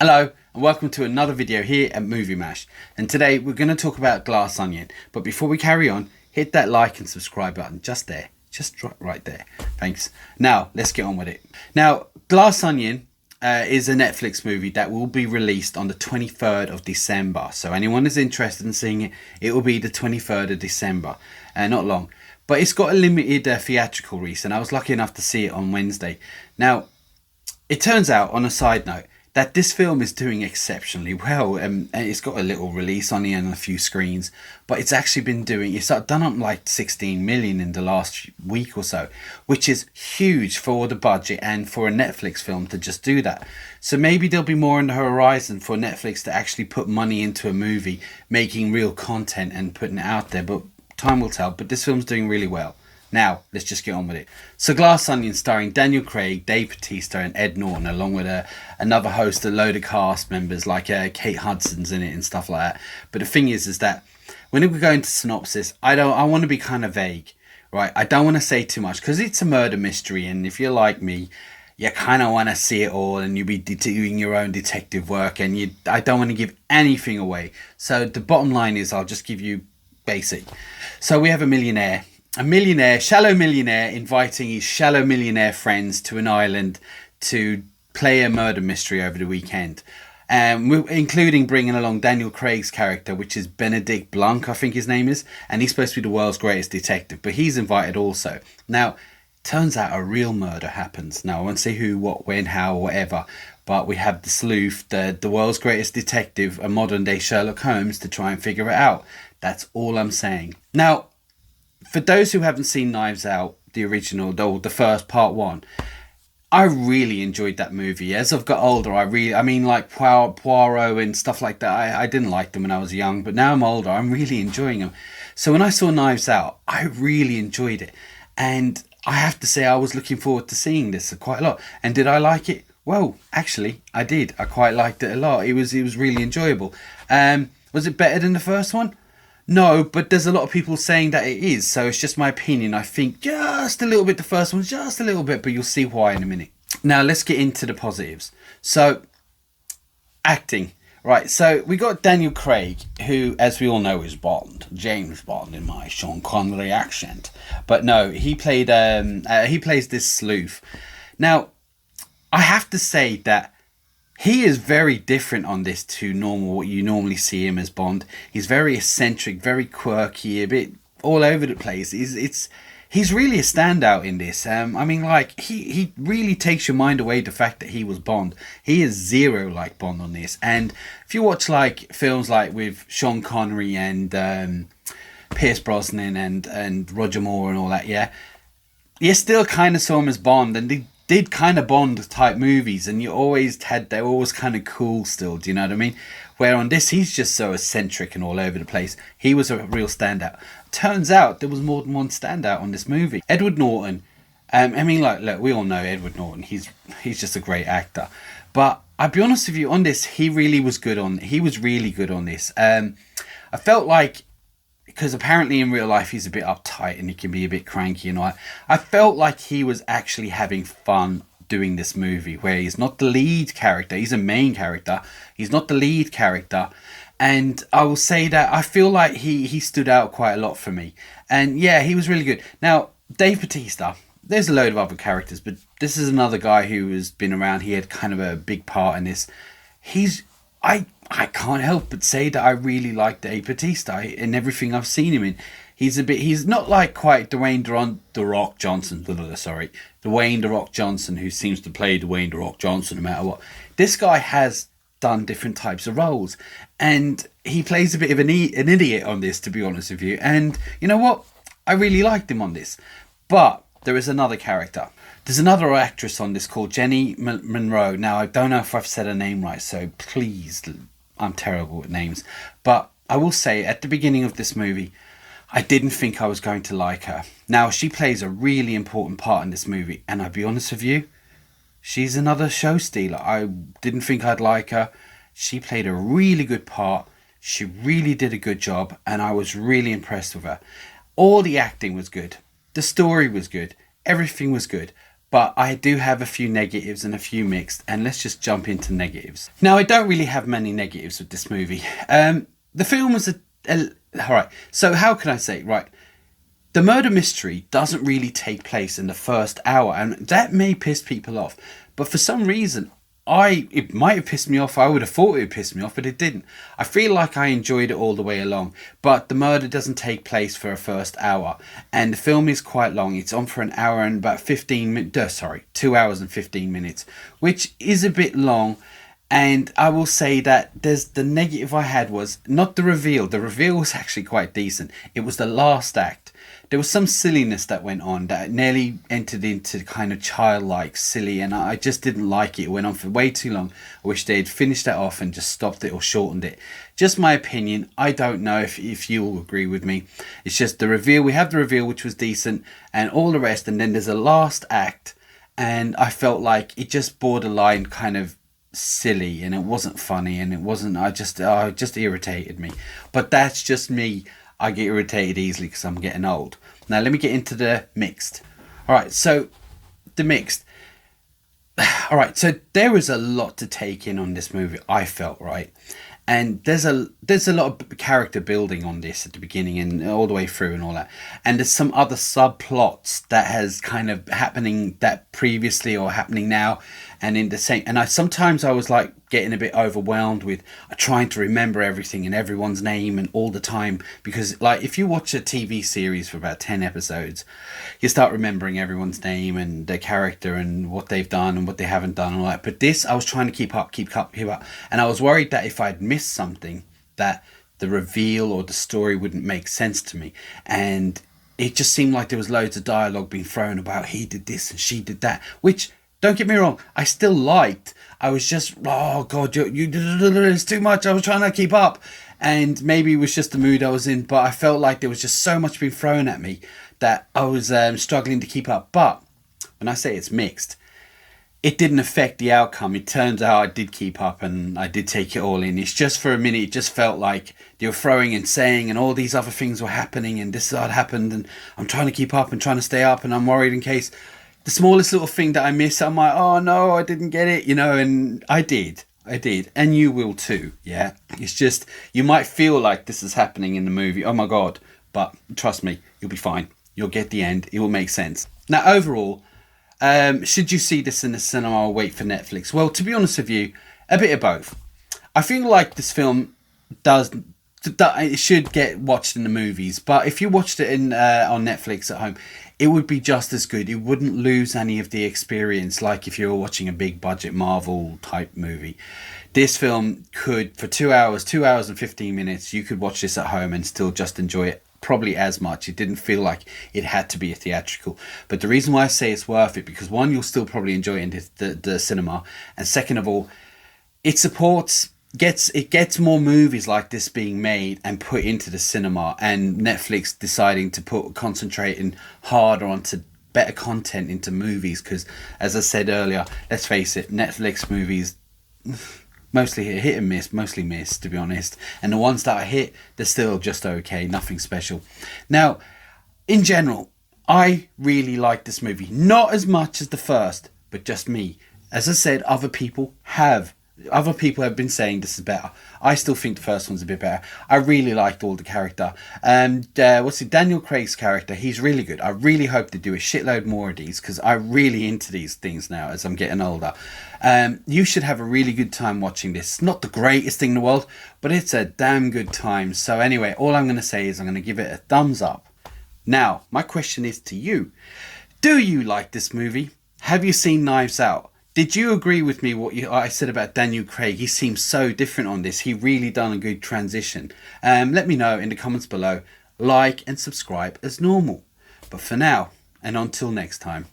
Hello and welcome to another video here at Movie Mash, and today we're going to talk about Glass Onion. But before we carry on, hit that like and subscribe button just there, right there. Thanks. Now let's get on with it. Now Glass Onion is a Netflix movie that will be released on the 23rd of December. So anyone is interested in seeing it, it will be the 23rd of December, not long. But it's got a limited theatrical release, and I was lucky enough to see it on Wednesday. Now it turns out, on a side note, that this film is doing exceptionally well, and it's got a little release on it and a few screens, but it's actually been doing, it's done up like 16 million in the last week or so, which is huge for the budget and for a Netflix film to just do that. So maybe there'll be more on the horizon for Netflix to actually put money into a movie, making real content and putting it out there, but time will tell. But this film's doing really well. Now, let's just get on with it. So Glass Onion, starring Daniel Craig, Dave Bautista and Ed Norton, along with another host, a load of cast members like Kate Hudson's in it and stuff like that. But the thing is that when we go into synopsis, I want to be kind of vague, right? I don't want to say too much because it's a murder mystery, and if you're like me, you kind of want to see it all, and you'll be doing your own detective work, and I don't want to give anything away. So the bottom line is I'll just give you basic. So we have a shallow millionaire inviting his shallow millionaire friends to an island to play a murder mystery over the weekend. Including bringing along Daniel Craig's character, which is Benedict Blanc, I think his name is. And he's supposed to be the world's greatest detective, but he's invited also. Now, turns out a real murder happens. Now, I won't say who, what, when, how, whatever. But we have the sleuth, the world's greatest detective, a modern day Sherlock Holmes, to try and figure it out. That's all I'm saying. Now, for those who haven't seen Knives Out, the original, the first part one, I really enjoyed that movie. As I've got older, like Poirot and stuff like that, I didn't like them when I was young, but now I'm older, I'm really enjoying them. So when I saw Knives Out, I really enjoyed it. And I have to say, I was looking forward to seeing this quite a lot. And did I like it? Well, actually, I did. I quite liked it a lot. It was really enjoyable. Was it better than the first one? No, but there's a lot of people saying that it is, so it's just my opinion. I think just a little bit, the first one, just a little bit, but you'll see why in a minute. Now, let's get into the positives. So, acting. Right, so we got Daniel Craig, who, as we all know, is Bond. James Bond in my Sean Connery accent. But no, he plays this sleuth. Now, I have to say that he is very different on this to what you normally see him as Bond. He's very eccentric, very quirky, a bit all over the place. He's really a standout in this. He really takes your mind away the fact that he was Bond. He is zero like Bond on this. And if you watch like films like with Sean Connery and Pierce Brosnan and Roger Moore and all that, you still kind of saw him as Bond, and they did kind of Bond type movies, and they were always kind of cool still, do you know what I mean? Where on this, he's just so eccentric and all over the place. He was a real standout. Turns out there was more than one standout on this movie. Edward Norton, look, we all know Edward Norton. He's just a great actor. But I'll be honest with you, on this, he was really good on this. I felt like, because apparently in real life he's a bit uptight and he can be a bit cranky and all that. I felt like he was actually having fun doing this movie, where he's not the lead character. He's a main character. He's not the lead character. And I will say that I feel like he stood out quite a lot for me. And yeah, he was really good. Now, Dave Bautista, there's a load of other characters, but this is another guy who has been around. He had kind of a big part in this. I can't help but say that I really like Dave Bautista in everything I've seen him in. He's not like quite Dwayne The Rock Johnson, Dwayne The Rock Johnson, who seems to play Dwayne The Rock Johnson no matter what. This guy has done different types of roles, and he plays a bit of an idiot on this, to be honest with you. And you know what? I really liked him on this. But there is another character. There's another actress on this called Jenny Monroe. Now, I don't know if I've said her name right, so please, I'm terrible with names. But I will say, at the beginning of this movie, I didn't think I was going to like her. Now, she plays a really important part in this movie, and I'll be honest with you, she's another show stealer. I didn't think I'd like her. She played a really good part. She really did a good job, and I was really impressed with her. All the acting was good. The story was good. Everything was good. But I do have a few negatives and a few mixed, and let's just jump into negatives. Now, I don't really have many negatives with this movie. The film was all right. So how can I say, right? The murder mystery doesn't really take place in the first hour, and that may piss people off. But for some reason, it might have pissed me off. I would have thought it would piss me off, but it didn't. I feel like I enjoyed it all the way along. But the murder doesn't take place for a first hour, and the film is quite long. It's on for an hour and about 15 minutes. 2 hours and 15 minutes, which is a bit long. And I will say that the negative I had was not the reveal. The reveal was actually quite decent. It was the last act. There was some silliness that went on that nearly entered into kind of childlike silly, and I just didn't like it. It went on for way too long. I wish they'd finished that off and just stopped it or shortened it. Just my opinion. I don't know if you all agree with me. It's just the reveal. We have the reveal, which was decent, and all the rest, and then there's a last act, and I felt like it just borderline kind of silly, and it wasn't funny, and it wasn't. It just irritated me. But that's just me. I get irritated easily because I'm getting old. Now let me get into the mixed. All right, so the mixed. All right, so there was a lot to take in on this movie, I felt, right? And there's a lot of character building on this at the beginning and all the way through and all that. And there's some other subplots that has kind of happening that previously or happening now and in the same. And sometimes I was like getting a bit overwhelmed with trying to remember everything and everyone's name and all the time, because like if you watch a TV series for about 10 episodes, you start remembering everyone's name and their character and what they've done and what they haven't done and all that. But this, I was trying to keep up, and I was worried that if I'd missed something, that the reveal or the story wouldn't make sense to me. And it just seemed like there was loads of dialogue being thrown about he did this and she did that, which, don't get me wrong, I still liked. I was just, oh God, it's too much. I was trying to keep up. And maybe it was just the mood I was in, but I felt like there was just so much being thrown at me that I was struggling to keep up. But when I say it's mixed, it didn't affect the outcome. It turns out I did keep up and I did take it all in. It's just for a minute, it just felt like they were throwing and saying and all these other things were happening and this had happened and I'm trying to keep up and trying to stay up and I'm worried in case the smallest little thing that I miss, I'm like, oh no, I didn't get it, and I did, and you will too, yeah. It's just, you might feel like this is happening in the movie, oh my God, but trust me, you'll be fine. You'll get the end, it will make sense. Now, overall, should you see this in the cinema or wait for Netflix? Well, to be honest with you, a bit of both. I feel like this film it should get watched in the movies, but if you watched it on Netflix at home, it would be just as good. It wouldn't lose any of the experience like if you were watching a big budget Marvel type movie. This film could, for 2 hours and 15 minutes, you could watch this at home and still just enjoy it probably as much. It didn't feel like it had to be a theatrical. But the reason why I say it's worth it, because one, you'll still probably enjoy it in the cinema, and second of all, it gets more movies like this being made and put into the cinema, and Netflix deciding to concentrating harder onto better content into movies, because as I said earlier, let's face it, Netflix movies mostly hit and miss, mostly miss, to be honest, and the ones that I hit, they're still just okay, nothing special. Now, in general, I really like this movie, not as much as the first, but just me. As I said, other people have been saying this is better. I still think the first one's a bit better. I really liked all the character. Daniel Craig's character, he's really good. I really hope they do a shitload more of these, because I'm really into these things now as I'm getting older. You should have a really good time watching this. It's not the greatest thing in the world, but it's a damn good time. So anyway, all I'm going to say is I'm going to give it a thumbs up. Now, my question is to you. Do you like this movie? Have you seen Knives Out? Did you agree with me what I said about Daniel Craig? He seems so different on this. He really done a good transition. Let me know in the comments below. Like and subscribe as normal. But for now, and until next time.